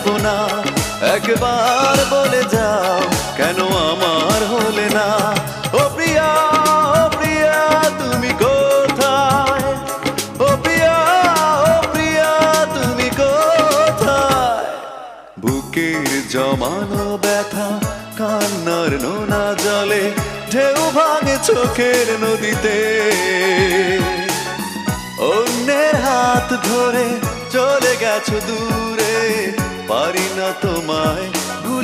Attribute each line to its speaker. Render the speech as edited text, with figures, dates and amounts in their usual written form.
Speaker 1: পারবো না। একবার বলে যাও কেন আমার হলে না। ও প্রিয়া, ও প্রিয়া তুমি কোথায়? ও প্রিয়া, ও প্রিয়া তুমি কোথায়? বুকের জমানো ব্যথা কান্নার নোনা জলে ঢেউ ভাঙে চোখের নদীতে। অন্যের হাত ধরে চলে গেছো দূরে, পারি না তোমায়